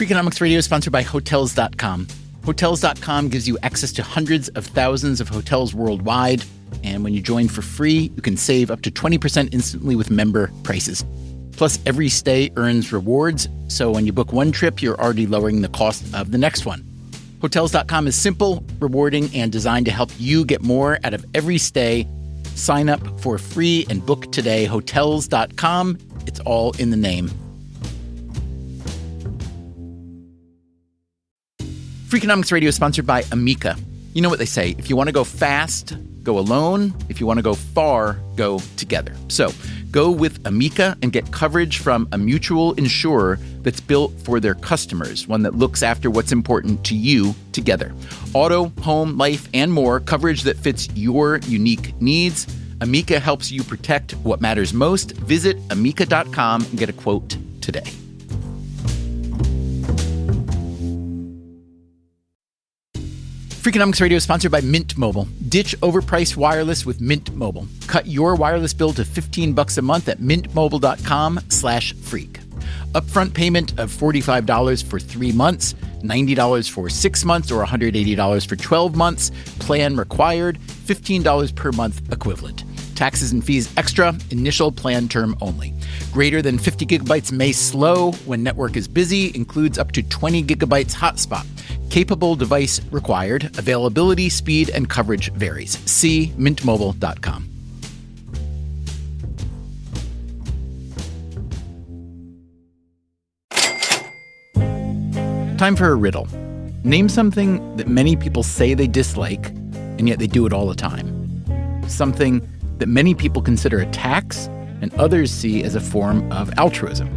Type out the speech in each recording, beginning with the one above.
Freakonomics Radio is sponsored by Hotels.com. Hotels.com gives you access to hundreds of thousands of hotels worldwide. And when you join for free, you can save up to 20% instantly with member prices. Plus, every stay earns rewards. So when you book one trip, you're already lowering the cost of the next one. Hotels.com is simple, rewarding, and designed to help you get more out of every stay. Sign up for free and book today. Hotels.com. It's all in the name. Freakonomics Radio is sponsored by Amica. You know what they say, if you want to go fast, go alone. If you want to go far, go together. So go with Amica and get coverage from a mutual insurer that's built for their customers, one that looks after what's important to you together. Auto, home, life, and more, coverage that fits your unique needs. Amica helps you protect what matters most. Visit amica.com and get a quote today. Freakonomics Radio is sponsored by Mint Mobile. Ditch overpriced wireless with Mint Mobile. Cut your wireless bill to $15 a month at mintmobile.com/freak. Upfront payment of $45 for 3 months, $90 for 6 months, or $180 for 12 months. Plan required, $15 per month equivalent. Taxes and fees extra, initial plan term only. Greater than 50 gigabytes may slow when network is busy, includes up to 20 gigabytes hotspot. Capable device required. Availability, speed, and coverage varies. See mintmobile.com. Time for a riddle. Name something that many people say they dislike, and yet they do it all the time. Something that many people consider a tax, and others see as a form of altruism.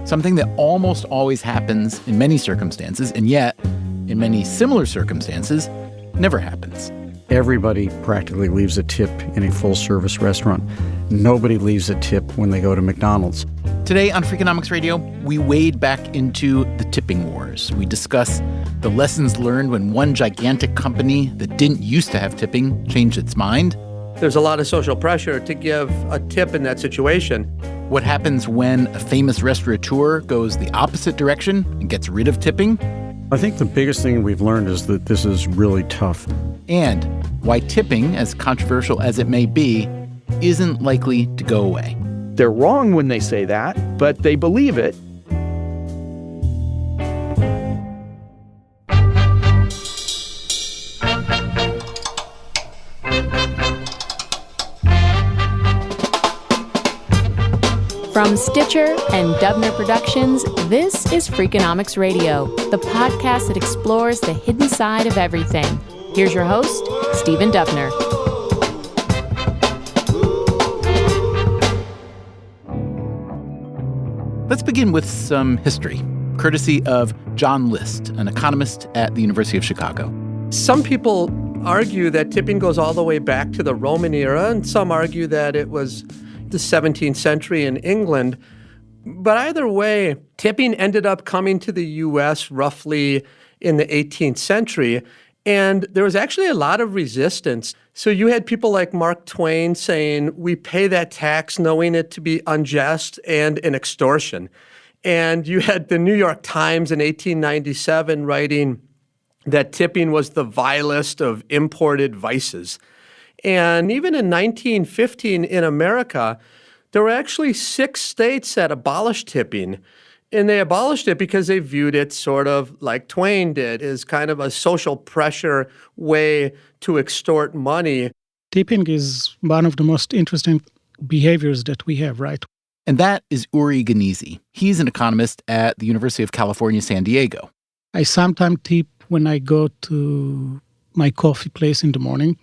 Something that almost always happens in many circumstances, and yet, in many similar circumstances, never happens. Everybody practically leaves a tip in a full-service restaurant. Nobody leaves a tip when they go to McDonald's. Today on Freakonomics Radio, we wade back into the tipping wars. We discuss the lessons learned when one gigantic company that didn't used to have tipping changed its mind. There's a lot of social pressure to give a tip in that situation. What happens when a famous restaurateur goes the opposite direction and gets rid of tipping? I think the biggest thing we've learned is that this is really tough. And why tipping, as controversial as it may be, isn't likely to go away. They're wrong when they say that, but they believe it. From Stitcher and Dubner Productions, this is Freakonomics Radio, the podcast that explores the hidden side of everything. Here's your host, Stephen Dubner. Let's begin with some history, courtesy of John List, an economist at the University of Chicago. Some people argue that tipping goes all the way back to the Roman era, and some argue that it was the 17th century in England. But either way, tipping ended up coming to the U.S. roughly in the 18th century, and there was actually a lot of resistance. So you had people like Mark Twain saying, we pay that tax knowing it to be unjust and an extortion. And you had the New York Times in 1897 writing that tipping was the vilest of imported vices. And even in 1915 in America, there were actually 6 states that abolished tipping. And they abolished it because they viewed it sort of like Twain did, as kind of a social pressure way to extort money. Tipping is one of the most interesting behaviors that we have, right? And that is Uri Ganizi. He's an economist at the University of California, San Diego. I sometimes tip when I go to my coffee place in the morning.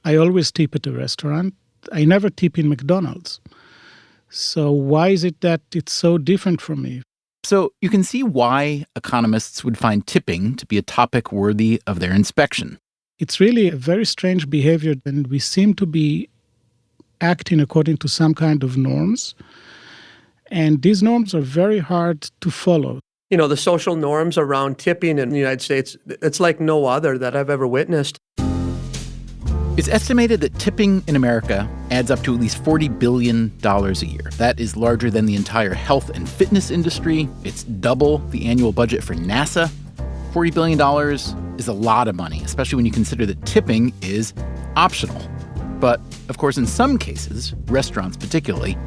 I always tip at a restaurant. I never tip in McDonald's. So why is it that it's so different from me? So you can see why economists would find tipping to be a topic worthy of their inspection. It's really a very strange behavior, and we seem to be acting according to some kind of norms. And these norms are very hard to follow. You know, the social norms around tipping in the United States, it's like no other that I've ever witnessed. It's estimated that tipping in America adds up to at least $40 billion a year. That is larger than the entire health and fitness industry. It's double the annual budget for NASA. $40 billion is a lot of money, especially when you consider that tipping is optional. But, of course, in some cases, restaurants particularly,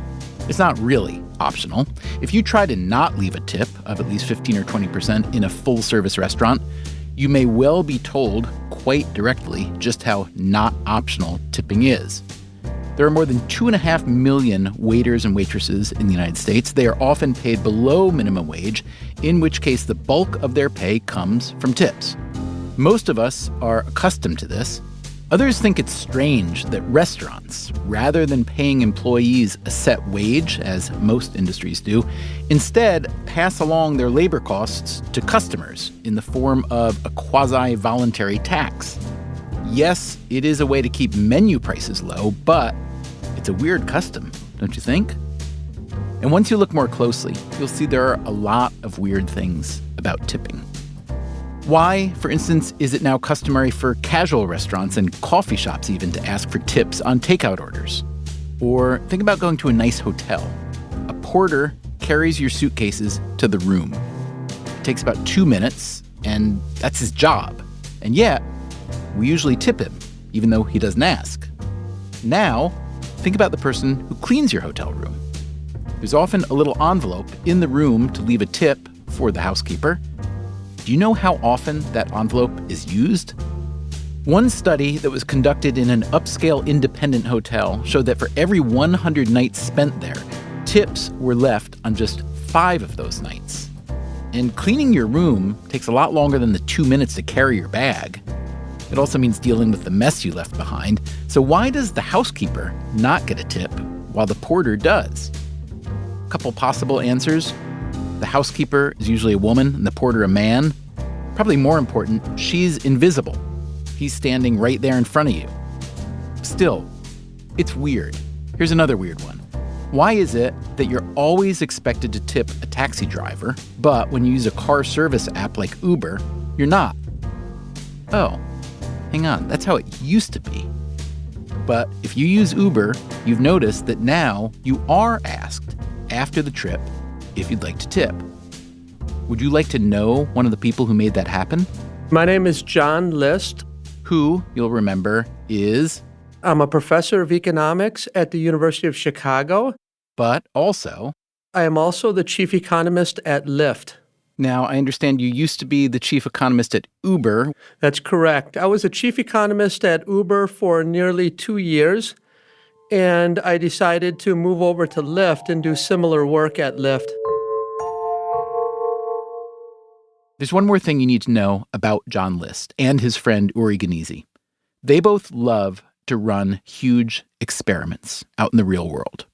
it's not really optional. If you try to not leave a tip of at least 15 or 20% in a full-service restaurant, you may well be told quite directly just how not optional tipping is. There are more than 2.5 million waiters and waitresses in the United States. They are often paid below minimum wage, in which case the bulk of their pay comes from tips. Most of us are accustomed to this. Others think it's strange that restaurants, rather than paying employees a set wage, as most industries do, instead pass along their labor costs to customers in the form of a quasi-voluntary tax. Yes, it is a way to keep menu prices low, but it's a weird custom, don't you think? And once you look more closely, you'll see there are a lot of weird things about tipping. Why, for instance, is it now customary for casual restaurants and coffee shops even to ask for tips on takeout orders? Or think about going to a nice hotel. A porter carries your suitcases to the room. It takes about 2 minutes, and that's his job. And yet, we usually tip him, even though he doesn't ask. Now, think about the person who cleans your hotel room. There's often a little envelope in the room to leave a tip for the housekeeper. Do you know how often that envelope is used? One study that was conducted in an upscale independent hotel showed that for every 100 nights spent there, tips were left on just 5 of those nights. And cleaning your room takes a lot longer than the 2 minutes to carry your bag. It also means dealing with the mess you left behind. So why does the housekeeper not get a tip while the porter does? A couple possible answers. The housekeeper is usually a woman and the porter a man. Probably more important, she's invisible. He's standing right there in front of you. Still, it's weird. Here's another weird one. Why is it that you're always expected to tip a taxi driver, but when you use a car service app like Uber, you're not? Oh, hang on, that's how it used to be. But if you use Uber, you've noticed that now you are asked after the trip if you'd like to tip. Would you like to know one of the people who made that happen? My name is John List. Who, you'll remember, is... I'm a professor of economics at the University of Chicago. But also... I am also the chief economist at Lyft. Now, I understand you used to be the chief economist at Uber. That's correct. I was a chief economist at Uber for nearly 2 years, and I decided to move over to Lyft and do similar work at Lyft. There's one more thing you need to know about John List and his friend Uri Ganizi. They both love to run huge experiments out in the real world.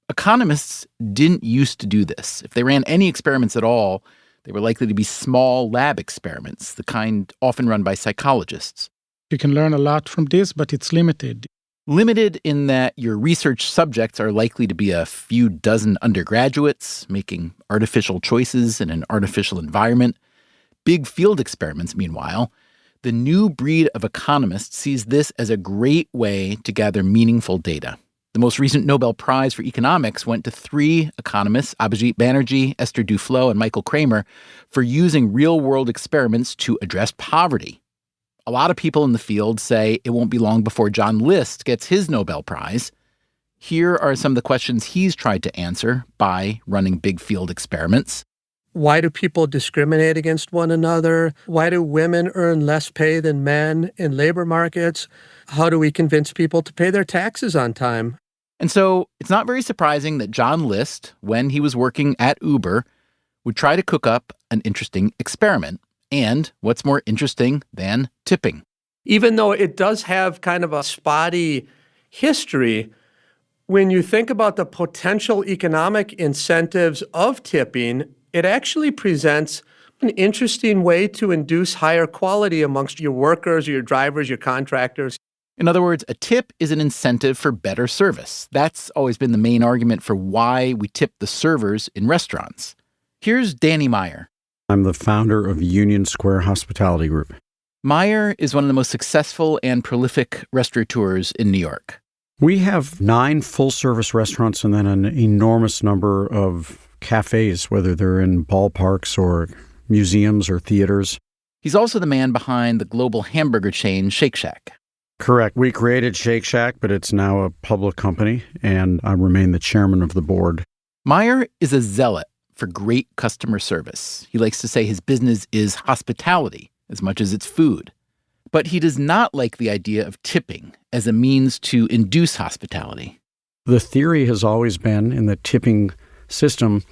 Economists didn't used to do this. If they ran any experiments at all, they were likely to be small lab experiments, the kind often run by psychologists. You can learn a lot from this, but it's limited. Limited in that your research subjects are likely to be a few dozen undergraduates making artificial choices in an artificial environment. Big field experiments, meanwhile, the new breed of economists sees this as a great way to gather meaningful data. The most recent Nobel Prize for economics went to 3 economists, Abhijit Banerjee, Esther Duflo, and Michael Kramer, for using real-world experiments to address poverty. A lot of people in the field say it won't be long before John List gets his Nobel Prize. Here are some of the questions he's tried to answer by running big field experiments. Why do people discriminate against one another? Why do women earn less pay than men in labor markets? How do we convince people to pay their taxes on time? And so it's not very surprising that John List, when he was working at Uber, would try to cook up an interesting experiment. And what's more interesting than tipping? Even though it does have kind of a spotty history, when you think about the potential economic incentives of tipping, it actually presents an interesting way to induce higher quality amongst your workers, your drivers, your contractors. In other words, a tip is an incentive for better service. That's always been the main argument for why we tip the servers in restaurants. Here's Danny Meyer. I'm the founder of Union Square Hospitality Group. Meyer is one of the most successful and prolific restaurateurs in New York. We have 9 full-service restaurants and then an enormous number of cafes, whether they're in ballparks or museums or theaters. He's also the man behind the global hamburger chain Shake Shack. Correct. We created Shake Shack, but it's now a public company, and I remain the chairman of the board. Meyer is a zealot for great customer service. He likes to say his business is hospitality as much as it's food. But he does not like the idea of tipping as a means to induce hospitality. The theory has always been in the tipping system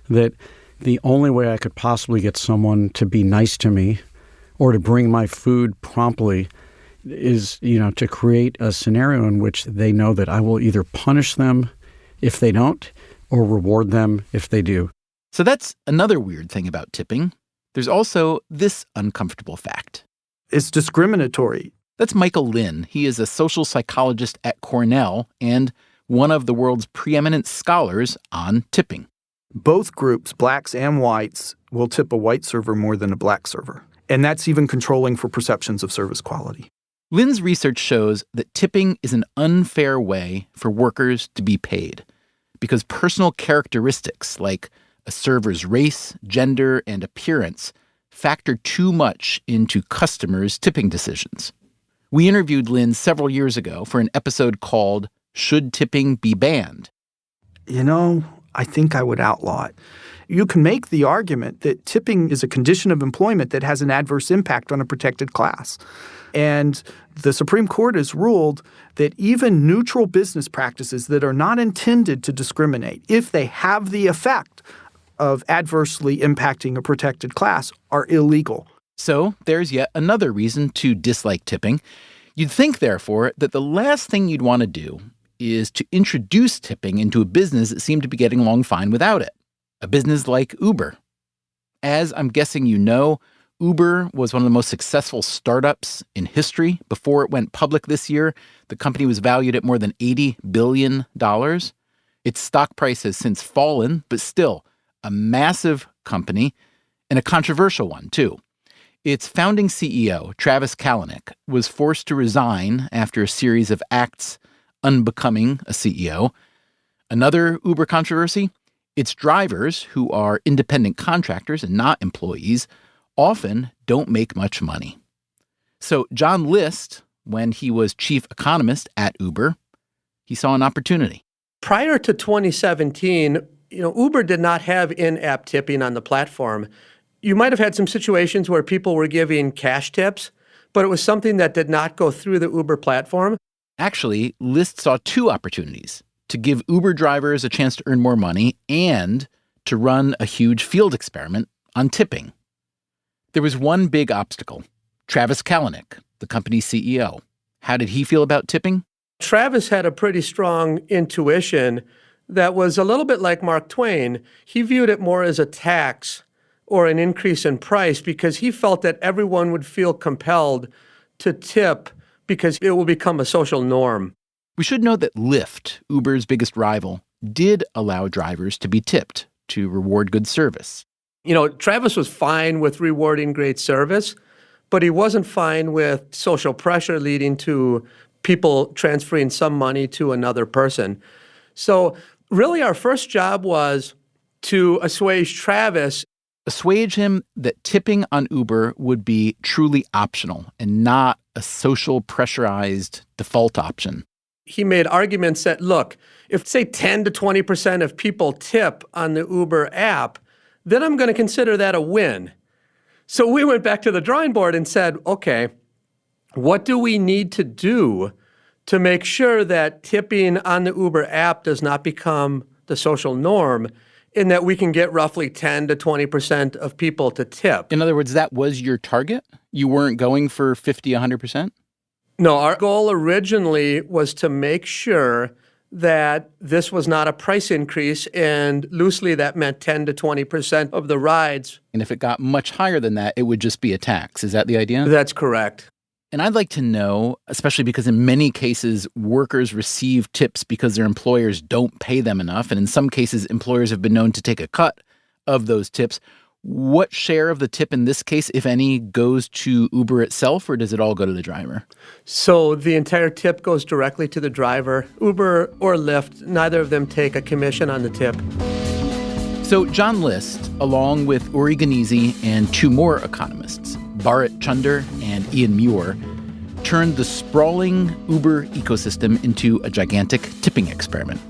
that the only way I could possibly get someone to be nice to me or to bring my food promptly is, to create a scenario in which they know that I will either punish them if they don't or reward them if they do. So that's another weird thing about tipping. There's also this uncomfortable fact. It's discriminatory. That's Michael Lynn. He is a social psychologist at Cornell and one of the world's preeminent scholars on tipping. Both groups, blacks and whites, will tip a white server more than a black server. And that's even controlling for perceptions of service quality. Lynn's research shows that tipping is an unfair way for workers to be paid because personal characteristics like a server's race, gender, and appearance factor too much into customers' tipping decisions. We interviewed Lynn several years ago for an episode called Should Tipping Be Banned? I think I would outlaw it. You can make the argument that tipping is a condition of employment that has an adverse impact on a protected class. And the Supreme Court has ruled that even neutral business practices that are not intended to discriminate, if they have the effect of adversely impacting a protected class, are illegal. So there's yet another reason to dislike tipping. You'd think, therefore, that the last thing you'd want to do is to introduce tipping into a business that seemed to be getting along fine without it, a business like Uber. As I'm guessing you know, Uber was one of the most successful startups in history. Before it went public this year, the company was valued at more than $80 billion. Its stock price has since fallen, but still a massive company and a controversial one, too. Its founding CEO, Travis Kalanick, was forced to resign after a series of acts unbecoming a CEO. Another Uber controversy, its drivers, who are independent contractors and not employees, often don't make much money. So John List, when he was chief economist at Uber, he saw an opportunity. Prior to 2017, Uber did not have in-app tipping on the platform. You might have had some situations where people were giving cash tips, but it was something that did not go through the Uber platform. Actually, List saw 2 opportunities: to give Uber drivers a chance to earn more money and to run a huge field experiment on tipping. There was one big obstacle: Travis Kalanick, the company's CEO. How did he feel about tipping? Travis had a pretty strong intuition that was a little bit like Mark Twain. He viewed it more as a tax or an increase in price because he felt that everyone would feel compelled to tip because it will become a social norm. We should note that Lyft, Uber's biggest rival, did allow drivers to be tipped to reward good service. Travis was fine with rewarding great service, but he wasn't fine with social pressure leading to people transferring some money to another person. So really our first job was to assuage Travis. Assuage him that tipping on Uber would be truly optional and not a social pressurized default option. He made arguments that, look, if say 10 to 20% of people tip on the Uber app, then I'm going to consider that a win. So we went back to the drawing board and said, okay, what do we need to do to make sure that tipping on the Uber app does not become the social norm, in that we can get roughly 10 to 20% of people to tip? In other words, that was your target? You weren't going for 50, 100%? No, our goal originally was to make sure that this was not a price increase, and loosely that meant 10 to 20% of the rides. And if it got much higher than that, it would just be a tax. Is that the idea? That's correct. And I'd like to know, especially because in many cases, workers receive tips because their employers don't pay them enough. And in some cases, employers have been known to take a cut of those tips. What share of the tip in this case, if any, goes to Uber itself, or does it all go to the driver? So the entire tip goes directly to the driver. Uber or Lyft, neither of them take a commission on the tip. So John List, along with Uri Ganizi and two more economists, Bharat Chunder and Ian Muir, turned the sprawling Uber ecosystem into a gigantic tipping experiment.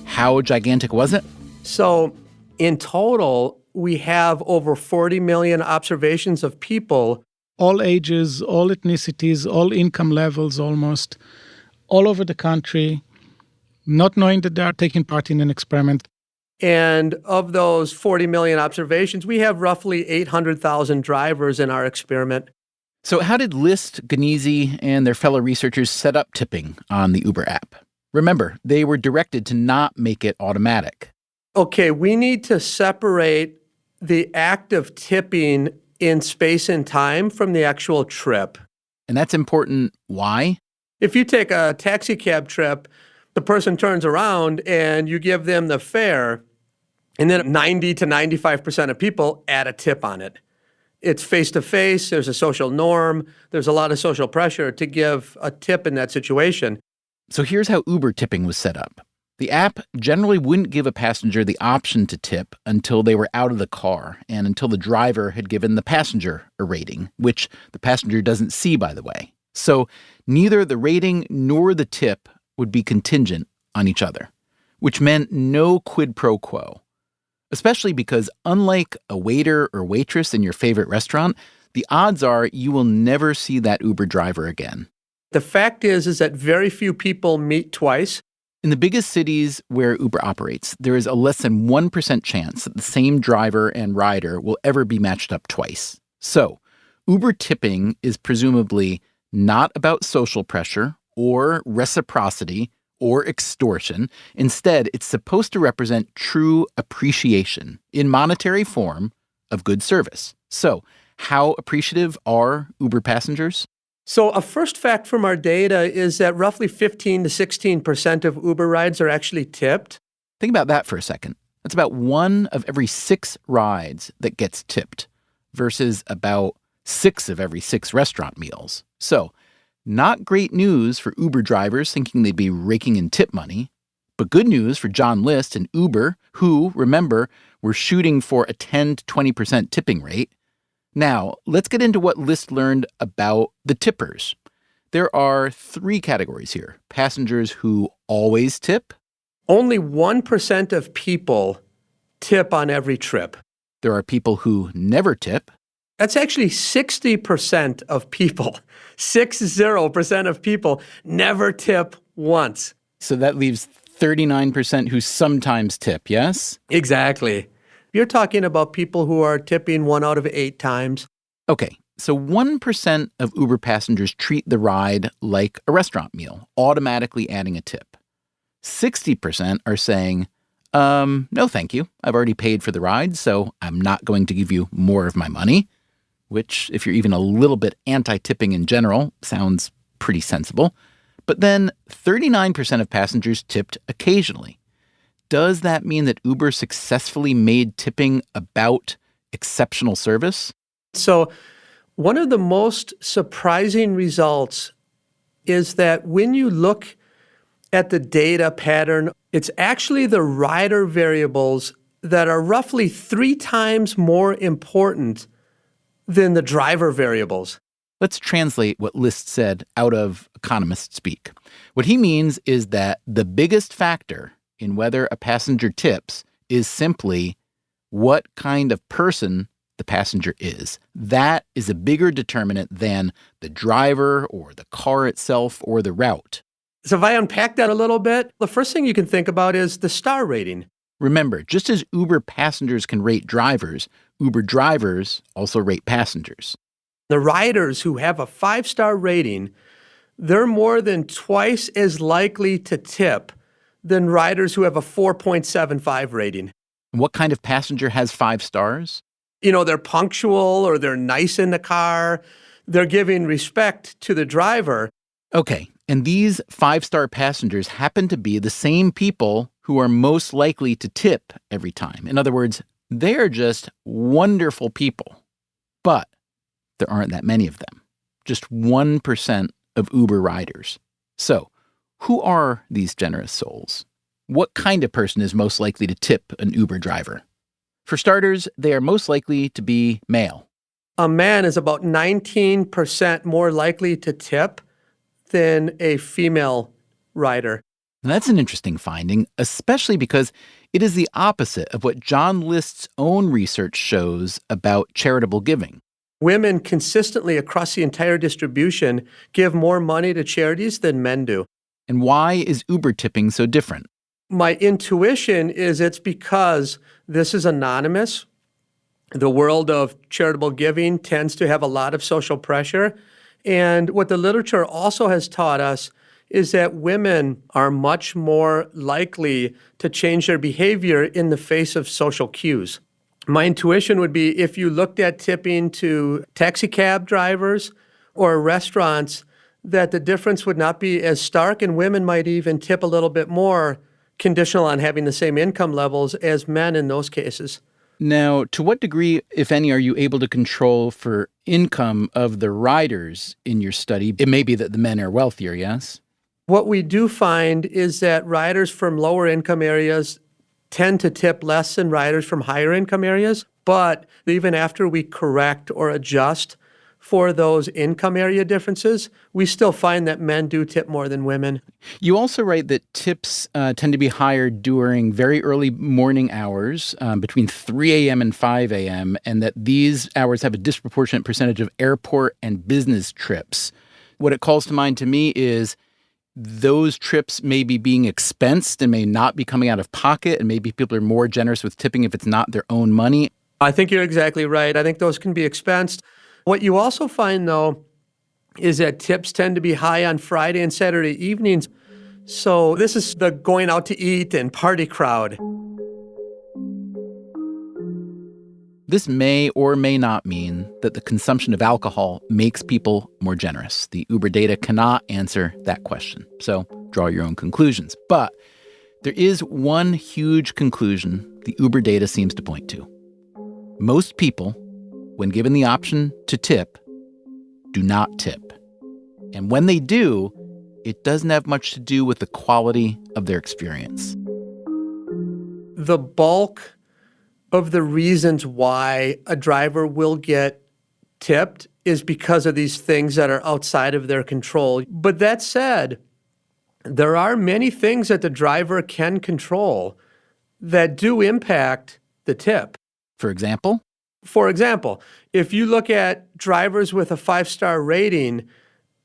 How gigantic was it? So in total, we have over 40 million observations of people. All ages, all ethnicities, all income levels almost, all over the country, not knowing that they are taking part in an experiment. And of those 40 million observations, we have roughly 800,000 drivers in our experiment. So how did List, Ganizi, and their fellow researchers set up tipping on the Uber app? Remember, they were directed to not make it automatic. Okay, we need to separate the act of tipping in space and time from the actual trip. And that's important. Why? If you take a taxi cab trip, the person turns around and you give them the fare, and then 90 to 95% of people add a tip on it. It's face-to-face, there's a social norm, there's a lot of social pressure to give a tip in that situation. So here's how Uber tipping was set up. The app generally wouldn't give a passenger the option to tip until they were out of the car and until the driver had given the passenger a rating, which the passenger doesn't see, by the way. So neither the rating nor the tip would be contingent on each other, which meant no quid pro quo. Especially because unlike a waiter or waitress in your favorite restaurant, the odds are you will never see that Uber driver again. The fact is that very few people meet twice. In the biggest cities where Uber operates, there is a less than 1% chance that the same driver and rider will ever be matched up twice. So, Uber tipping is presumably not about social pressure or reciprocity or extortion. Instead, it's supposed to represent true appreciation in monetary form of good service. So, how appreciative are Uber passengers? So a first fact from our data is that roughly 15 to 16% of Uber rides are actually tipped. Think about that for a second. That's about 1 of every 6 rides that gets tipped versus about 6 of every 6 restaurant meals. So, not great news for Uber drivers thinking they'd be raking in tip money, but good news for John List and Uber, who, remember, were shooting for a 10 to 20% tipping rate. Now, let's get into what List learned about the tippers. There are 3 categories here. Passengers who always tip. Only 1% of people tip on every trip. There are people who never tip. That's actually 60% of people. 60% of people never tip once. So that leaves 39% who sometimes tip, yes? Exactly. You're talking about people who are tipping 1 out of 8 times. Okay, so 1% of Uber passengers treat the ride like a restaurant meal, automatically adding a tip. 60% are saying, no, thank you. I've already paid for the ride, so I'm not going to give you more of my money, which, if you're even a little bit anti-tipping in general, sounds pretty sensible. But then 39% of passengers tipped occasionally. Does that mean that Uber successfully made tipping about exceptional service? So one of the most surprising results is that when you look at the data pattern, it's actually the rider variables that are roughly 3 times more important than the driver variables. Let's translate what List said out of economist speak. What he means is that the biggest factor in whether a passenger tips is simply what kind of person the passenger is. That is a bigger determinant than the driver or the car itself or the route. So if I unpack that a little bit, the first thing you can think about is the star rating. Remember, just as Uber passengers can rate drivers, Uber drivers also rate passengers. The riders who have a 5-star rating, they're more than twice as likely to tip than riders who have a 4.75 rating. What kind of passenger has 5 stars? You know, they're punctual or they're nice in the car. They're giving respect to the driver. Okay, and these 5-star passengers happen to be the same people who are most likely to tip every time. In other words, They are just wonderful people, but there aren't that many of them. Just 1% of Uber riders. So, who are these generous souls? What kind of person is most likely to tip an Uber driver? For starters, they are most likely to be male. A man is about 19% more likely to tip than a female rider. And that's an interesting finding, especially because it is the opposite of what John List's own research shows about charitable giving. Women consistently across the entire distribution give more money to charities than men do. And why is Uber tipping so different? My intuition is it's because this is anonymous. The world of charitable giving tends to have a lot of social pressure. And what the literature also has taught us is that women are much more likely to change their behavior in the face of social cues. My intuition would be if you looked at tipping to taxi cab drivers or restaurants, that the difference would not be as stark, and women might even tip a little bit more, conditional on having the same income levels as men in those cases. Now, to what degree, if any, are you able to control for income of the riders in your study? It may be that the men are wealthier, yes? What we do find is that riders from lower income areas tend to tip less than riders from higher income areas. But even after we correct or adjust for those income area differences, we still find that men do tip more than women. You also write that tips tend to be higher during very early morning hours, between 3 a.m. and 5 a.m., and that these hours have a disproportionate percentage of airport and business trips. What it calls to mind to me is those trips may be being expensed and may not be coming out of pocket, and maybe people are more generous with tipping if it's not their own money. I think you're exactly right. I think those can be expensed. What you also find, though, is that tips tend to be high on Friday and Saturday evenings. So this is the going out to eat and party crowd. This may or may not mean that the consumption of alcohol makes people more generous. The Uber data cannot answer that question, so draw your own conclusions. But there is one huge conclusion the Uber data seems to point to. Most people, when given the option to tip, do not tip. And when they do, it doesn't have much to do with the quality of their experience. The bulk of the reasons why a driver will get tipped is because of these things that are outside of their control. But that said, there are many things that the driver can control that do impact the tip. For example, if you look at drivers with a 5-star rating,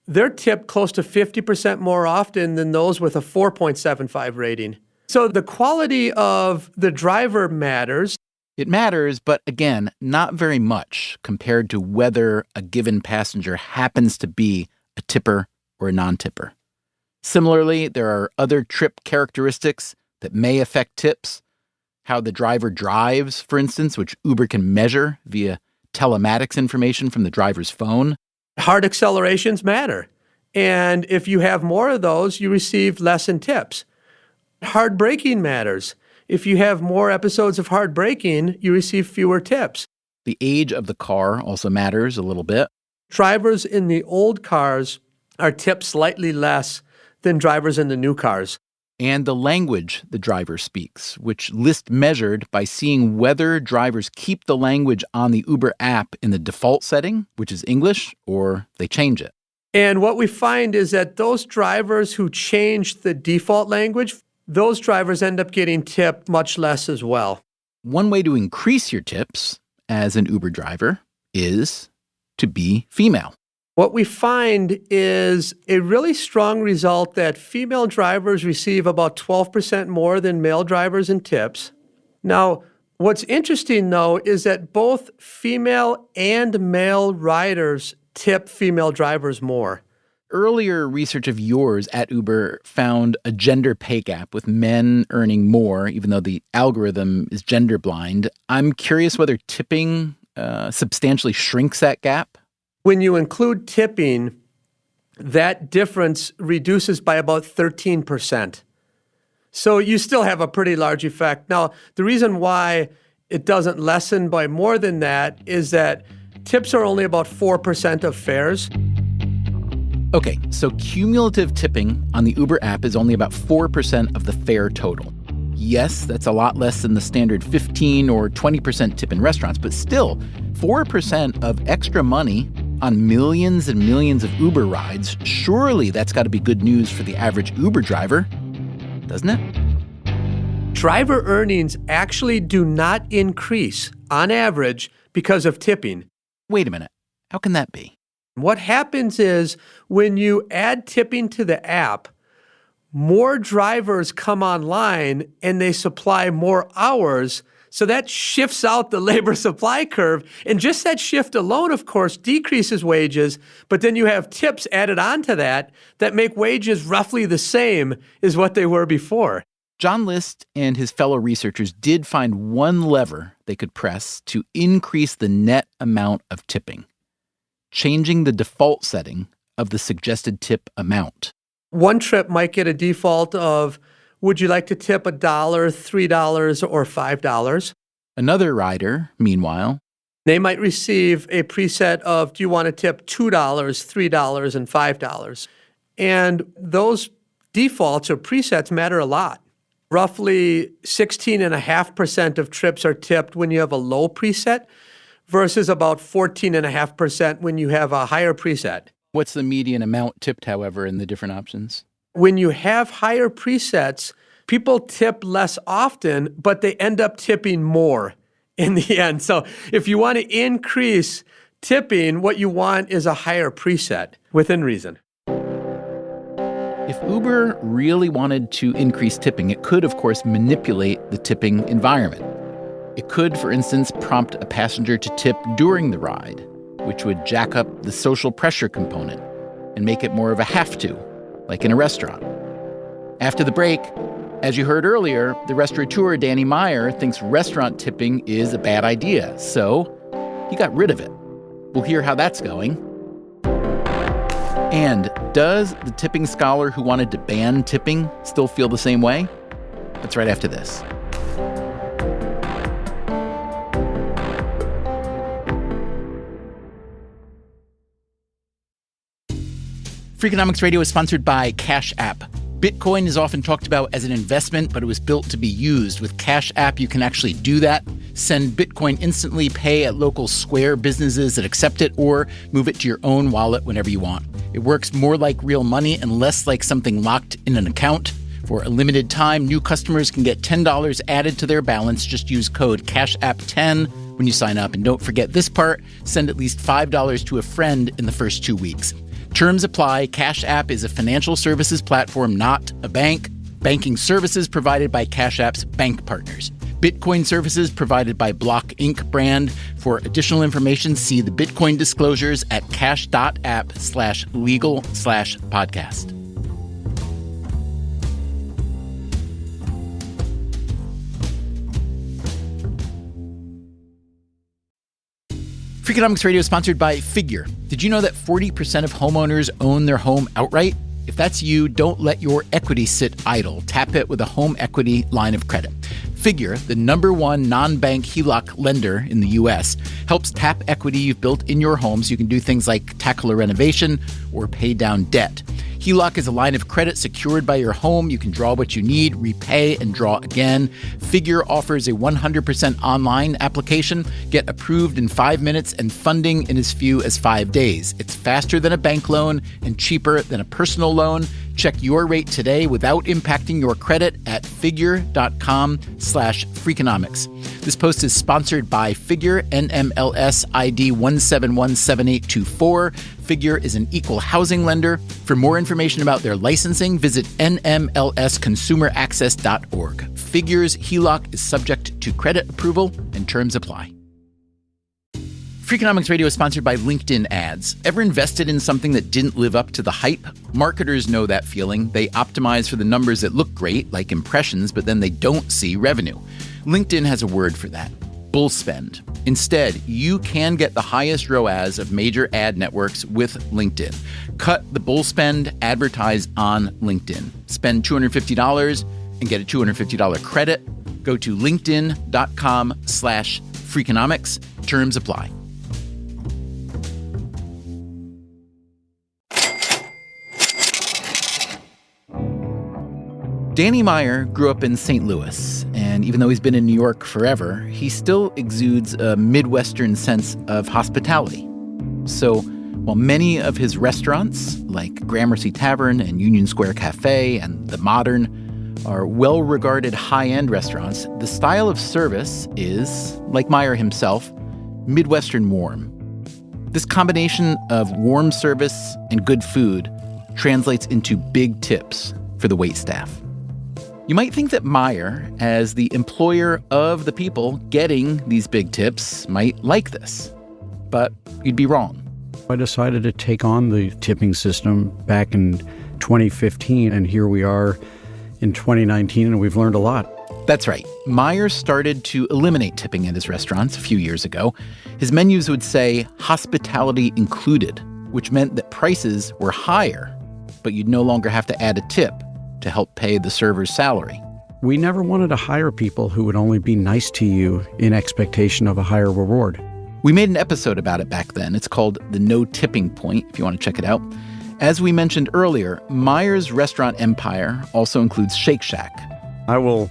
they're tipped close to 50% more often than those with a 4.75 rating. So the quality of the driver matters. It matters, but again, not very much compared to whether a given passenger happens to be a tipper or a non-tipper. Similarly, there are other trip characteristics that may affect tips. How the driver drives, for instance, which Uber can measure via telematics information from the driver's phone. Hard accelerations matter. And if you have more of those, you receive less in tips. Hard braking matters. If you have more episodes of hard braking, you receive fewer tips. The age of the car also matters a little bit. Drivers in the old cars are tipped slightly less than drivers in the new cars. And the language the driver speaks, which List measured by seeing whether drivers keep the language on the Uber app in the default setting, which is English, or they change it. And what we find is that those drivers who change the default language, those drivers end up getting tipped much less as well. One way to increase your tips as an Uber driver is to be female. What we find is a really strong result that female drivers receive about 12% more than male drivers in tips. Now, what's interesting, though, is that both female and male riders tip female drivers more. Earlier research of yours at Uber found a gender pay gap with men earning more, even though the algorithm is gender blind. I'm curious whether tipping substantially shrinks that gap. When you include tipping, that difference reduces by about 13%. So you still have a pretty large effect. Now, the reason why it doesn't lessen by more than that is that tips are only about 4% of fares. Okay, so cumulative tipping on the Uber app is only about 4% of the fare total. Yes, that's a lot less than the standard 15 or 20% tip in restaurants, but still, 4% of extra money on millions and millions of Uber rides, surely that's got to be good news for the average Uber driver, doesn't it? Driver earnings actually do not increase, on average, because of tipping. Wait a minute. How can that be? What happens is when you add tipping to the app, more drivers come online and they supply more hours. So that shifts out the labor supply curve. And just that shift alone, of course, decreases wages. But then you have tips added onto that make wages roughly the same as what they were before. John List and his fellow researchers did find one lever they could press to increase the net amount of tipping: changing the default setting of the suggested tip amount. One trip might get a default of, would you like to tip $1, $3, or $5? Another rider, meanwhile, they might receive a preset of, do you want to tip $2, $3, and $5? And those defaults or presets matter a lot. Roughly 16.5% of trips are tipped when you have a low preset versus about 14.5% when you have a higher preset. What's the median amount tipped, however, in the different options? When you have higher presets, people tip less often, but they end up tipping more in the end. So if you want to increase tipping, what you want is a higher preset within reason. If Uber really wanted to increase tipping, it could, of course, manipulate the tipping environment. It could, for instance, prompt a passenger to tip during the ride, which would jack up the social pressure component and make it more of a have to, like in a restaurant. After the break, as you heard earlier, the restaurateur Danny Meyer thinks restaurant tipping is a bad idea, so he got rid of it. We'll hear how that's going. And does the tipping scholar who wanted to ban tipping still feel the same way? That's right after this. Freakonomics Radio is sponsored by Cash App. Bitcoin is often talked about as an investment, but it was built to be used. With Cash App, you can actually do that. Send Bitcoin instantly, pay at local Square businesses that accept it, or move it to your own wallet whenever you want. It works more like real money and less like something locked in an account. For a limited time, new customers can get $10 added to their balance. Just use code CASHAPP10 when you sign up. And don't forget this part, send at least $5 to a friend in the first 2 weeks. Terms apply. Cash App is a financial services platform, not a bank. Banking services provided by Cash App's bank partners. Bitcoin services provided by Block Inc. brand. For additional information, see the Bitcoin disclosures at cash.app/legal/podcast. Freakonomics Radio is sponsored by Figure. Did you know that 40% of homeowners own their home outright? If that's you, don't let your equity sit idle. Tap it with a home equity line of credit. Figure, the #1 non-bank HELOC lender in the U.S., helps tap equity you've built in your home so you can do things like tackle a renovation or pay down debt. HELOC is a line of credit secured by your home. You can draw what you need, repay, and draw again. Figure offers a 100% online application. Get approved in 5 minutes and funding in as few as 5 days. It's faster than a bank loan and cheaper than a personal loan. Check your rate today without impacting your credit at figure.com/Freakonomics. This post is sponsored by Figure, NMLS ID 1717824. Figure is an equal housing lender. For more information about their licensing, visit nmlsconsumeraccess.org. Figure's HELOC is subject to credit approval and terms apply. Freakonomics Radio is sponsored by LinkedIn ads. Ever invested in something that didn't live up to the hype? Marketers know that feeling. They optimize for the numbers that look great, like impressions, but then they don't see revenue. LinkedIn has a word for that: bull spend. Instead, you can get the highest ROAS of major ad networks with LinkedIn. Cut the bull spend, advertise on LinkedIn. Spend $250 and get a $250 credit. Go to linkedin.com/Freakonomics. Terms apply. Danny Meyer grew up in St. Louis, and even though he's been in New York forever, he still exudes a Midwestern sense of hospitality. So while many of his restaurants, like Gramercy Tavern and Union Square Cafe and The Modern, are well-regarded high-end restaurants, the style of service is, like Meyer himself, Midwestern warm. This combination of warm service and good food translates into big tips for the waitstaff. You might think that Meyer, as the employer of the people getting these big tips, might like this. But you'd be wrong. I decided to take on the tipping system back in 2015, and here we are in 2019, and we've learned a lot. That's right. Meyer started to eliminate tipping at his restaurants a few years ago. His menus would say hospitality included, which meant that prices were higher, but you'd no longer have to add a tip to help pay the server's salary. We never wanted to hire people who would only be nice to you in expectation of a higher reward. We made an episode about it back then. It's called The No Tipping Point, if you want to check it out. As we mentioned earlier, Meyer's restaurant empire also includes Shake Shack. I will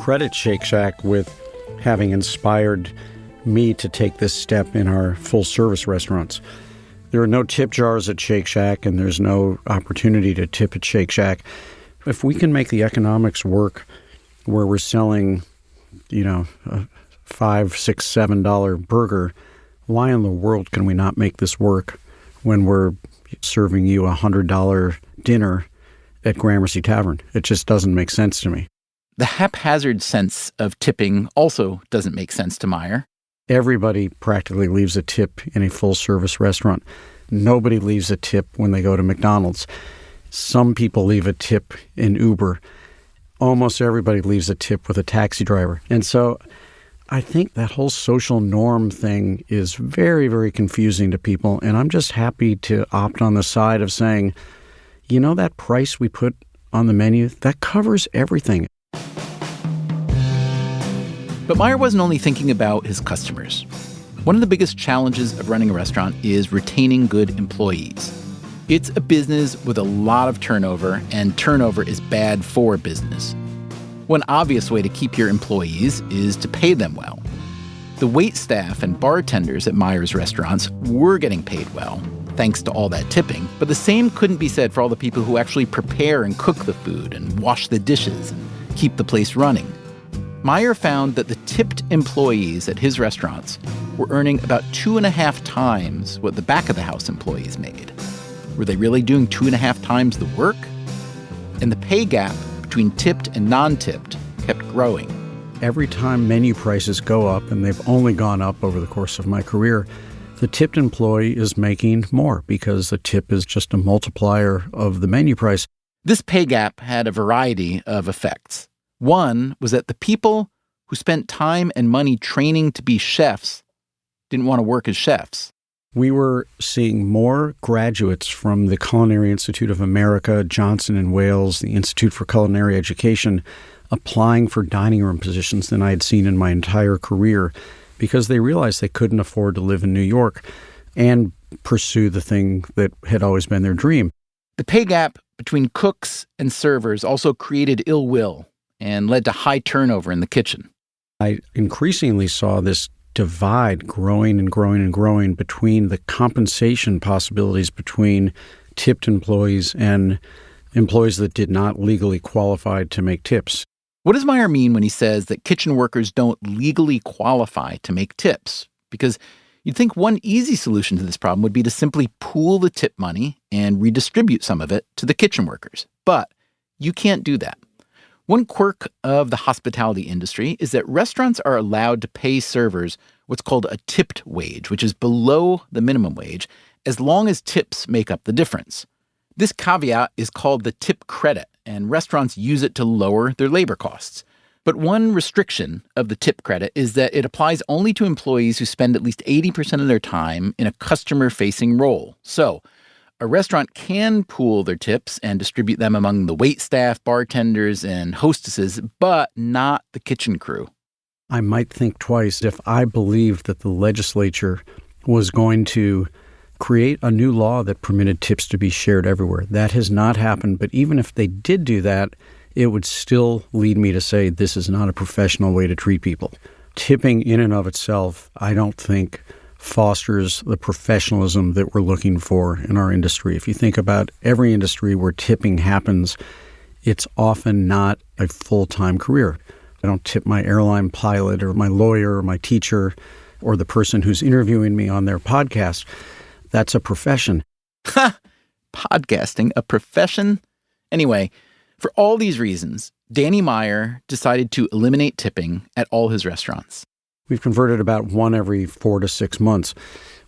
credit Shake Shack with having inspired me to take this step in our full-service restaurants. There are no tip jars at Shake Shack, and there's no opportunity to tip at Shake Shack. If we can make the economics work where we're selling, a $5, $6, $7 burger, why in the world can we not make this work when we're serving you a $100 dinner at Gramercy Tavern? It just doesn't make sense to me. The haphazard sense of tipping also doesn't make sense to Meyer. Everybody practically leaves a tip in a full-service restaurant. Nobody leaves a tip when they go to McDonald's. Some people leave a tip in Uber. Almost everybody leaves a tip with a taxi driver. And so I think that whole social norm thing is very, very confusing to people. And I'm just happy to opt on the side of saying, that price we put on the menu, that covers everything. But Meyer wasn't only thinking about his customers. One of the biggest challenges of running a restaurant is retaining good employees. It's a business with a lot of turnover, and turnover is bad for business. One obvious way to keep your employees is to pay them well. The waitstaff and bartenders at Meyer's restaurants were getting paid well, thanks to all that tipping, but the same couldn't be said for all the people who actually prepare and cook the food and wash the dishes and keep the place running. Meyer found that the tipped employees at his restaurants were earning about 2.5 times what the back-of-the-house employees made. Were they really doing 2.5 times the work? And the pay gap between tipped and non-tipped kept growing. Every time menu prices go up, and they've only gone up over the course of my career, the tipped employee is making more because the tip is just a multiplier of the menu price. This pay gap had a variety of effects. One was that the people who spent time and money training to be chefs didn't want to work as chefs. We were seeing more graduates from the Culinary Institute of America, Johnson & Wales, the Institute for Culinary Education, applying for dining room positions than I had seen in my entire career because they realized they couldn't afford to live in New York and pursue the thing that had always been their dream. The pay gap between cooks and servers also created ill will and led to high turnover in the kitchen. I increasingly saw this divide growing and growing and growing between the compensation possibilities between tipped employees and employees that did not legally qualify to make tips. What does Meyer mean when he says that kitchen workers don't legally qualify to make tips? Because you'd think one easy solution to this problem would be to simply pool the tip money and redistribute some of it to the kitchen workers. But you can't do that. One quirk of the hospitality industry is that restaurants are allowed to pay servers what's called a tipped wage, which is below the minimum wage, as long as tips make up the difference. This caveat is called the tip credit, and restaurants use it to lower their labor costs. But one restriction of the tip credit is that it applies only to employees who spend at least 80% of their time in a customer-facing role. So, A restaurant can pool their tips and distribute them among the waitstaff, bartenders, and hostesses, but not the kitchen crew. I might think twice if I believed that the legislature was going to create a new law that permitted tips to be shared everywhere. That has not happened, but even if they did do that, it would still lead me to say this is not a professional way to treat people. Tipping in and of itself, I don't think fosters the professionalism that we're looking for in our industry. If you think about every industry where tipping happens, it's often not a full-time career. I don't tip my airline pilot or my lawyer or my teacher or the person who's interviewing me on their podcast. That's a profession. Podcasting, a profession? Anyway, for all these reasons, Danny Meyer decided to eliminate tipping at all his restaurants. We've converted about one every 4 to 6 months.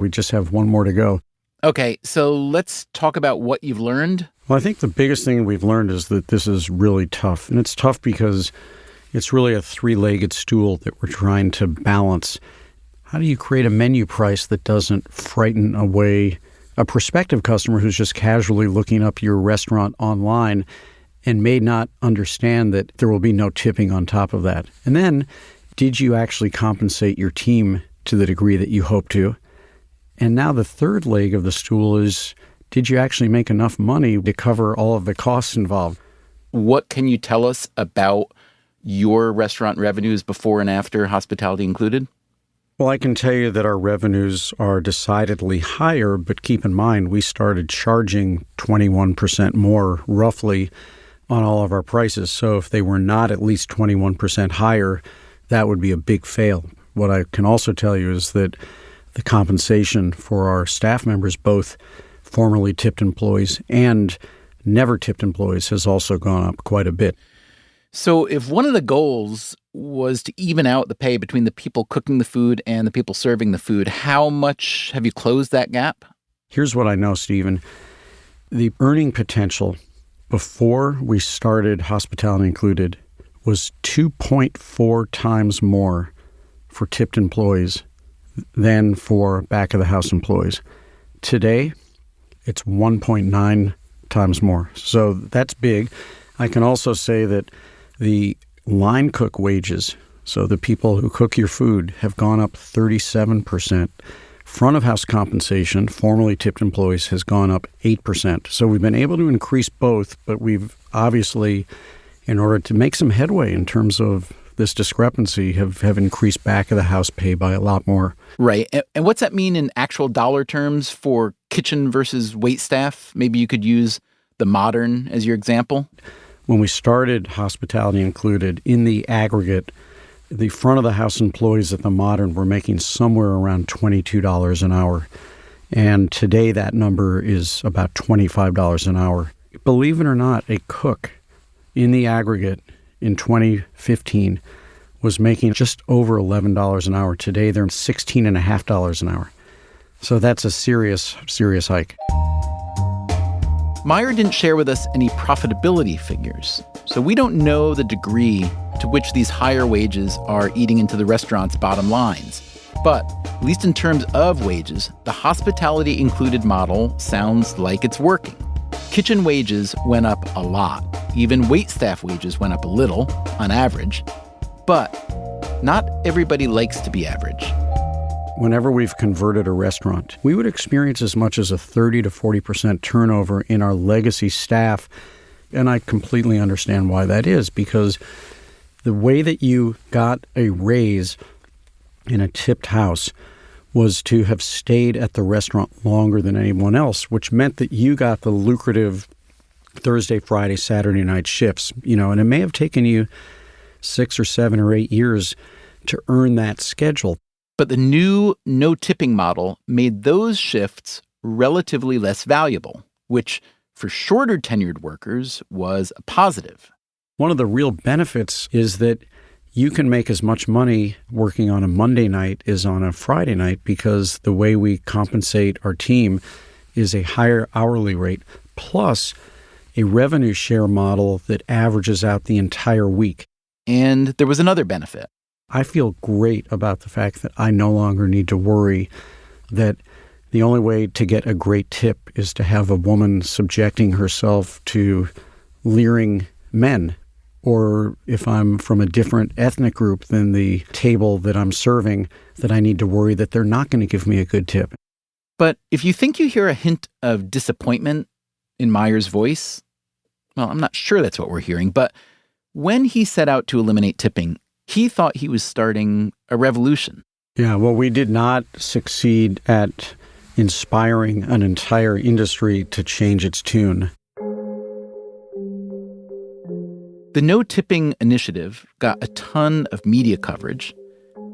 We just have one more to go. Okay, so let's talk about what you've learned. Well, I think the biggest thing we've learned is that this is really tough. And it's tough because it's really a three-legged stool that we're trying to balance. How do you create a menu price that doesn't frighten away a prospective customer who's just casually looking up your restaurant online and may not understand that there will be no tipping on top of that? And then, did you actually compensate your team to the degree that you hope to? And now the third leg of the stool is, did you actually make enough money to cover all of the costs involved? What can you tell us about your restaurant revenues before and after hospitality included? Well, I can tell you that our revenues are decidedly higher, but keep in mind, we started charging 21% more, roughly, on all of our prices. So if they were not at least 21% higher, that would be a big fail. What I can also tell you is that the compensation for our staff members, both formerly tipped employees and never tipped employees, has also gone up quite a bit. So if one of the goals was to even out the pay between the people cooking the food and the people serving the food, how much have you closed that gap? Here's what I know, Stephen. The earning potential before we started hospitality included was 2.4 times more for tipped employees than for back-of-the-house employees. Today, it's 1.9 times more. So that's big. I can also say that the line cook wages, so the people who cook your food, have gone up 37%. Front-of-house compensation, formerly tipped employees, has gone up 8%. So we've been able to increase both, but we've obviously, in order to make some headway in terms of this discrepancy, have increased back-of-the-house pay by a lot more. Right. And what's that mean in actual dollar terms for kitchen versus waitstaff? Maybe you could use the Modern as your example. When we started hospitality included, in the aggregate, the front-of-the-house employees at the Modern were making somewhere around $22 an hour. And today that number is about $25 an hour. Believe it or not, a cook in the aggregate in 2015 was making just over $11 an hour. Today, they're $16.50 an hour. So that's a serious, serious hike. Meyer didn't share with us any profitability figures, so we don't know the degree to which these higher wages are eating into the restaurant's bottom lines. But, at least in terms of wages, the hospitality included model sounds like it's working. Kitchen wages went up a lot. Even waitstaff wages went up a little, on average. But not everybody likes to be average. Whenever we've converted a restaurant, we would experience as much as a 30 to 40% turnover in our legacy staff. And I completely understand why that is, because the way that you got a raise in a tipped house was to have stayed at the restaurant longer than anyone else, which meant that you got the lucrative Thursday, Friday, Saturday night shifts, and it may have taken you 6 or 7 or 8 years to earn that schedule. But the new no tipping model made those shifts relatively less valuable, which for shorter tenured workers was a positive. One of the real benefits is that you can make as much money working on a Monday night as on a Friday night, because the way we compensate our team is a higher hourly rate plus a revenue share model that averages out the entire week. And there was another benefit. I feel great about the fact that I no longer need to worry that the only way to get a great tip is to have a woman subjecting herself to leering men. Or if I'm from a different ethnic group than the table that I'm serving, that I need to worry that they're not going to give me a good tip. But if you think you hear a hint of disappointment in Meyer's voice, well, I'm not sure that's what we're hearing, but when he set out to eliminate tipping, he thought he was starting a revolution. Yeah, well, we did not succeed at inspiring an entire industry to change its tune. The No Tipping initiative got a ton of media coverage.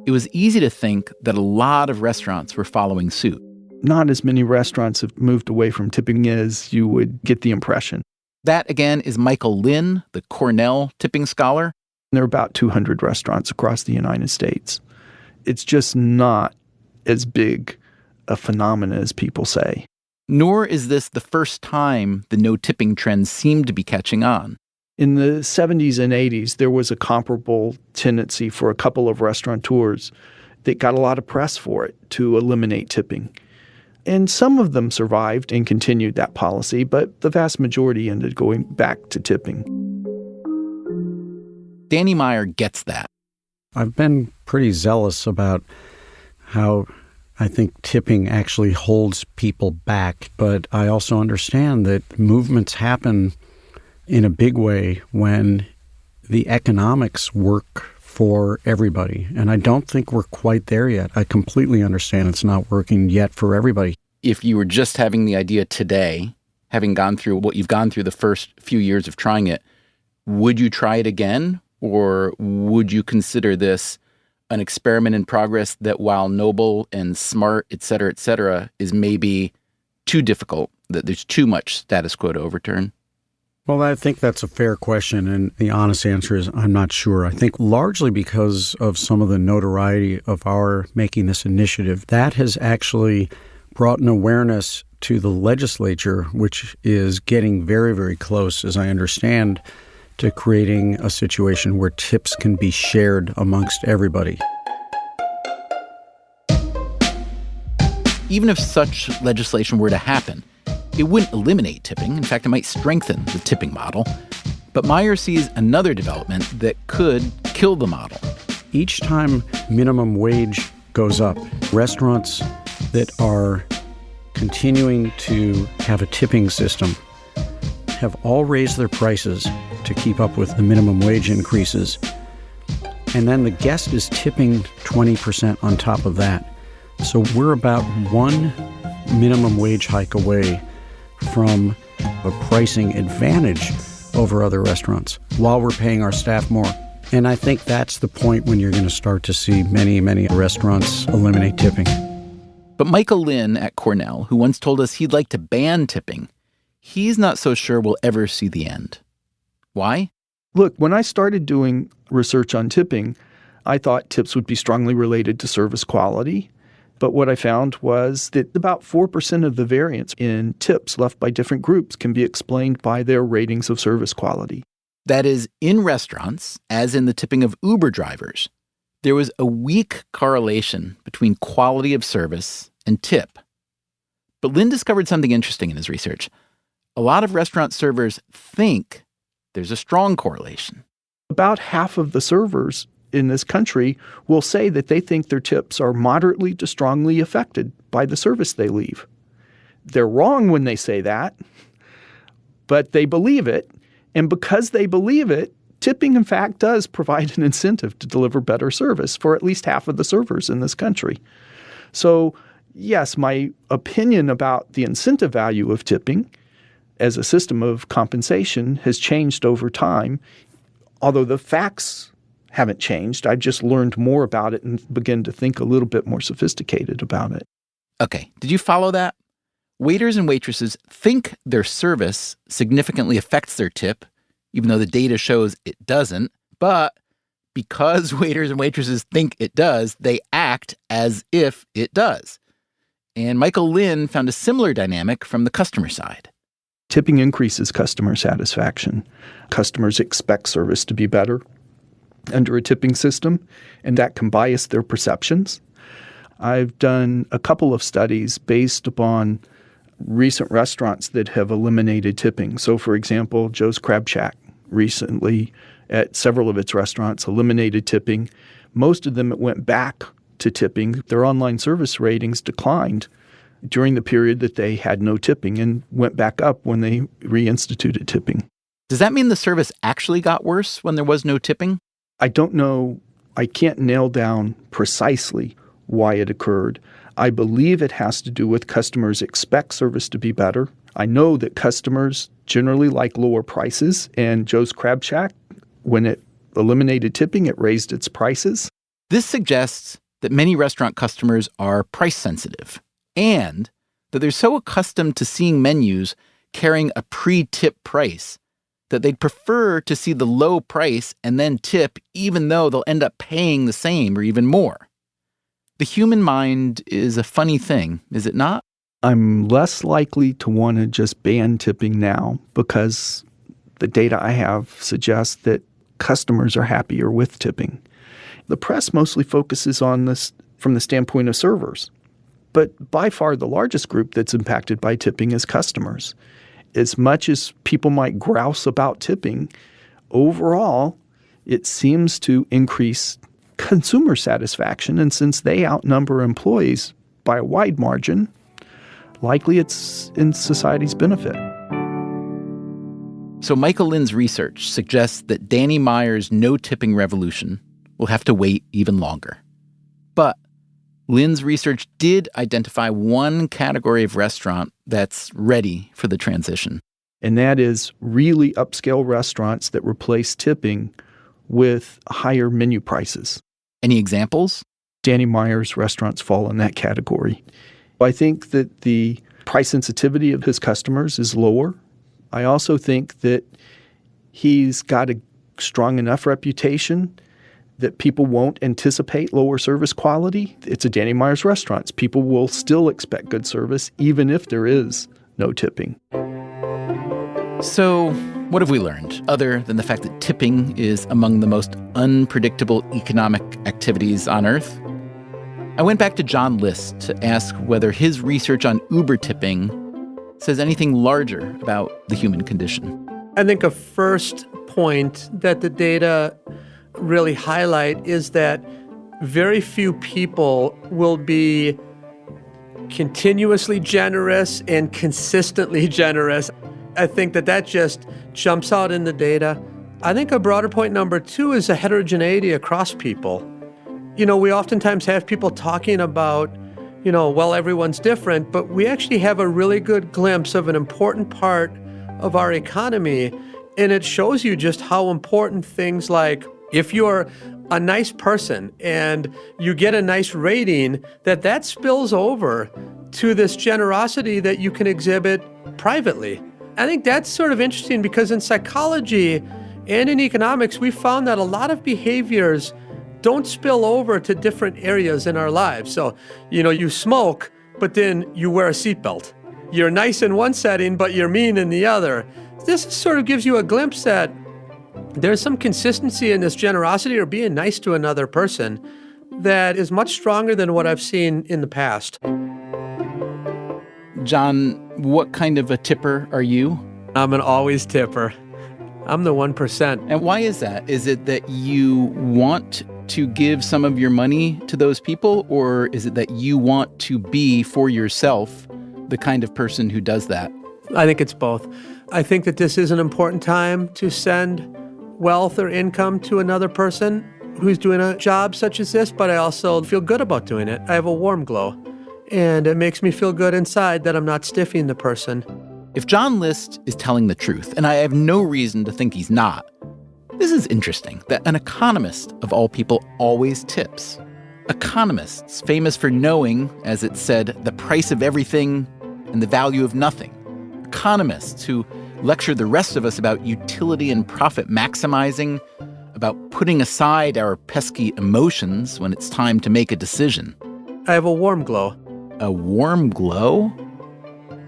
It was easy to think that a lot of restaurants were following suit. Not as many restaurants have moved away from tipping as you would get the impression. That, again, is Michael Lynn, the Cornell tipping scholar. There are about 200 restaurants across the United States. It's just not as big a phenomenon as people say. Nor is this the first time the no tipping trend seemed to be catching on. In the 70s and 80s, there was a comparable tendency for a couple of restaurateurs that got a lot of press for it to eliminate tipping. And some of them survived and continued that policy, but the vast majority ended going back to tipping. Danny Meyer gets that. I've been pretty zealous about how I think tipping actually holds people back, but I also understand that movements happen in a big way when the economics work for everybody. And I don't think we're quite there yet. I completely understand it's not working yet for everybody. If you were just having the idea today, having gone through what you've gone through the first few years of trying it, would you try it again? Or would you consider this an experiment in progress that, while noble and smart, et cetera, is maybe too difficult, that there's too much status quo to overturn? Well, I think that's a fair question, and the honest answer is I'm not sure. I think largely because of some of the notoriety of our making this initiative, that has actually brought an awareness to the legislature, which is getting very, very close, as I understand, to creating a situation where tips can be shared amongst everybody. Even if such legislation were to happen, it wouldn't eliminate tipping. In fact, it might strengthen the tipping model. But Meyer sees another development that could kill the model. Each time minimum wage goes up, restaurants that are continuing to have a tipping system have all raised their prices to keep up with the minimum wage increases. And then the guest is tipping 20% on top of that. So we're about one minimum wage hike away from a pricing advantage over other restaurants while we're paying our staff more. And I think that's the point when you're going to start to see many, many restaurants eliminate tipping. But Michael Lynn at Cornell, who once told us he'd like to ban tipping, he's not so sure we'll ever see the end. Why? Look, when I started doing research on tipping, I thought tips would be strongly related to service quality. But what I found was that about 4% of the variance in tips left by different groups can be explained by their ratings of service quality. That is, in restaurants, as in the tipping of Uber drivers, there was a weak correlation between quality of service and tip. But Lynn discovered something interesting in his research. A lot of restaurant servers think there's a strong correlation. About half of the servers in this country will say that they think their tips are moderately to strongly affected by the service they leave. They're wrong when they say that, but they believe it. And because they believe it, tipping, in fact, does provide an incentive to deliver better service for at least half of the servers in this country. So, yes, my opinion about the incentive value of tipping as a system of compensation has changed over time, although the facts haven't changed. I've just learned more about it and begun to think a little bit more sophisticated about it. Okay, did you follow that? Waiters and waitresses think their service significantly affects their tip, even though the data shows it doesn't. But because waiters and waitresses think it does, they act as if it does. And Michael Lynn found a similar dynamic from the customer side. Tipping increases customer satisfaction. Customers expect service to be better under a tipping system, and that can bias their perceptions. I've done a couple of studies based upon recent restaurants that have eliminated tipping. So, for example, Joe's Crab Shack recently at several of its restaurants eliminated tipping. Most of them it went back to tipping. Their online service ratings declined during the period that they had no tipping and went back up when they reinstituted tipping. Does that mean the service actually got worse when there was no tipping? I don't know. I can't nail down precisely why it occurred. I believe it has to do with customers expect service to be better. I know that customers generally like lower prices, and Joe's Crab Shack, when it eliminated tipping, it raised its prices. This suggests that many restaurant customers are price sensitive and that they're so accustomed to seeing menus carrying a pre-tip price that they'd prefer to see the low price and then tip even though they'll end up paying the same or even more. The human mind is a funny thing, is it not? I'm less likely to want to just ban tipping now because the data I have suggests that customers are happier with tipping. The press mostly focuses on this from the standpoint of servers. But by far the largest group that's impacted by tipping is customers. As much as people might grouse about tipping, overall, it seems to increase consumer satisfaction. And since they outnumber employees by a wide margin, likely it's in society's benefit. So Michael Lynn's research suggests that Danny Meyer's no-tipping revolution will have to wait even longer. But Lynn's research did identify one category of restaurant that's ready for the transition. And that is really upscale restaurants that replace tipping with higher menu prices. Any examples? Danny Meyer's restaurants fall in that category. I think that the price sensitivity of his customers is lower. I also think that he's got a strong enough reputation that people won't anticipate lower service quality. It's a Danny Meyer's restaurants. People will still expect good service even if there is no tipping. So what have we learned, other than the fact that tipping is among the most unpredictable economic activities on Earth? I went back to John List to ask whether his research on Uber tipping says anything larger about the human condition. I think a first point that the data really highlight is that very few people will be continuously generous and consistently generous. I think that just jumps out in the data. I think a broader point number two is a heterogeneity across people. We oftentimes have people talking about, well, everyone's different, but we actually have a really good glimpse of an important part of our economy. And it shows you just how important things like if you're a nice person and you get a nice rating, that spills over to this generosity that you can exhibit privately. I think that's sort of interesting because in psychology and in economics, we found that a lot of behaviors don't spill over to different areas in our lives. So, you smoke, but then you wear a seatbelt. You're nice in one setting, but you're mean in the other. This sort of gives you a glimpse that there's some consistency in this generosity or being nice to another person that is much stronger than what I've seen in the past. John, what kind of a tipper are you? I'm an always tipper. I'm the 1%. And why is that? Is it that you want to give some of your money to those people, or is it that you want to be for yourself the kind of person who does that? I think it's both. I think that this is an important time to send wealth or income to another person who's doing a job such as this, but I also feel good about doing it. I have a warm glow, and it makes me feel good inside that I'm not stiffing the person. If John List is telling the truth, and I have no reason to think he's not, this is interesting that an economist, of all people, always tips. Economists, famous for knowing, as it said, the price of everything and the value of nothing. Economists who lecture the rest of us about utility and profit maximizing, about putting aside our pesky emotions when it's time to make a decision. I have a warm glow. A warm glow?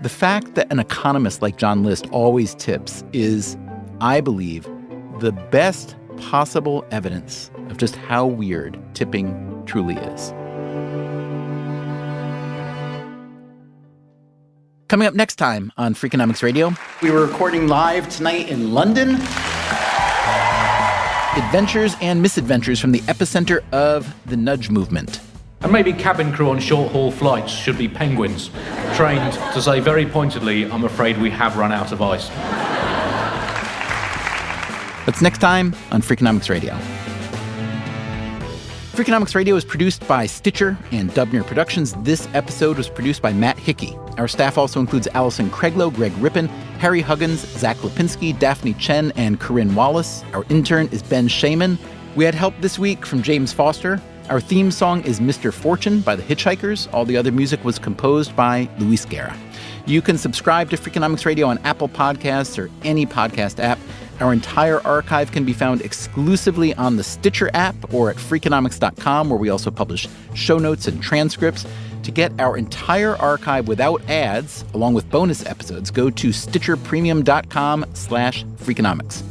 The fact that an economist like John List always tips is, I believe, the best possible evidence of just how weird tipping truly is. Coming up next time on Freakonomics Radio, we were recording live tonight in London. Adventures and misadventures from the epicenter of the nudge movement. And maybe cabin crew on short-haul flights should be penguins, trained to say very pointedly, I'm afraid we have run out of ice. That's next time on Freakonomics Radio. Freakonomics Radio is produced by Stitcher and Dubner Productions. This episode was produced by Matt Hickey. Our staff also includes Allison Craiglow, Greg Rippin, Harry Huggins, Zach Lipinski, Daphne Chen, and Corinne Wallace. Our intern is Ben Shaman. We had help this week from James Foster. Our theme song is Mr. Fortune by the Hitchhikers. All the other music was composed by Luis Guerra. You can subscribe to Freakonomics Radio on Apple Podcasts or any podcast app. Our entire archive can be found exclusively on the Stitcher app or at Freakonomics.com, where we also publish show notes and transcripts. To get our entire archive without ads, along with bonus episodes, go to StitcherPremium.com/Freakonomics.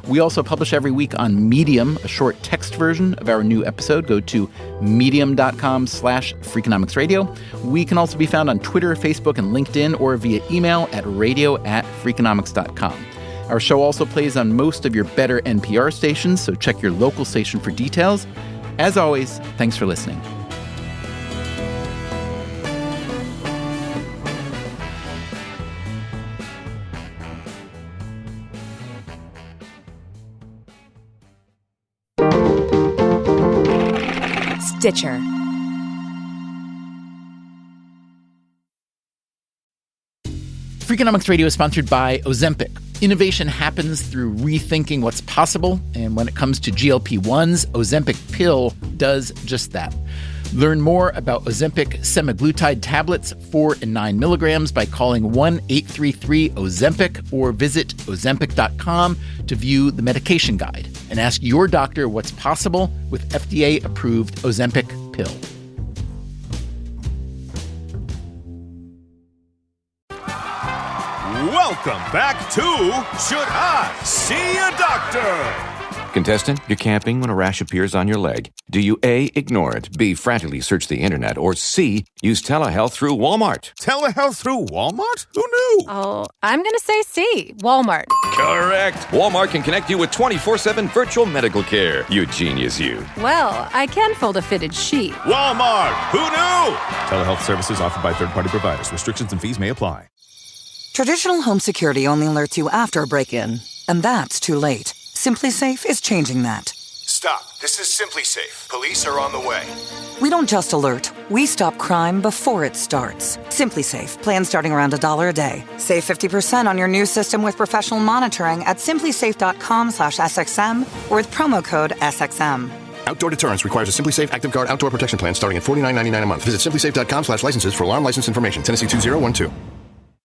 We also publish every week on Medium, a short text version of our new episode. Go to medium.com/Freakonomics Radio. We can also be found on Twitter, Facebook, and LinkedIn, or via email at radio@Freakonomics.com. Our show also plays on most of your better NPR stations, so check your local station for details. As always, thanks for listening. Stitcher. Freakonomics Radio is sponsored by Ozempic. Innovation happens through rethinking what's possible, and when it comes to GLP-1s, Ozempic pill does just that. Learn more about Ozempic semaglutide tablets, 4 and 9 milligrams, by calling 1-833-OZEMPIC or visit Ozempic.com to view the medication guide and ask your doctor what's possible with FDA-approved Ozempic pill. Welcome back to Should I See a Doctor? Contestant, you're camping when a rash appears on your leg. Do you A, ignore it, B, frantically search the internet, or C, use telehealth through Walmart? Telehealth through Walmart? Who knew? Oh, I'm going to say C, Walmart. Correct. Walmart can connect you with 24/7 virtual medical care. You genius, you. Well, I can fold a fitted sheet. Walmart! Who knew? Telehealth services offered by third-party providers. Restrictions and fees may apply. Traditional home security only alerts you after a break-in, and that's too late. Simply Safe is changing that. Stop. This is Simply Safe. Police are on the way. We don't just alert, we stop crime before it starts. Simply Safe, plan starting around $1 a day. Save 50% on your new system with professional monitoring at simplysafe.com/SXM or with promo code SXM. Outdoor deterrence requires a Simply Safe Active Guard outdoor protection plan starting at $49.99 a month. Visit simplysafe.com/licenses for alarm license information. Tennessee 2012.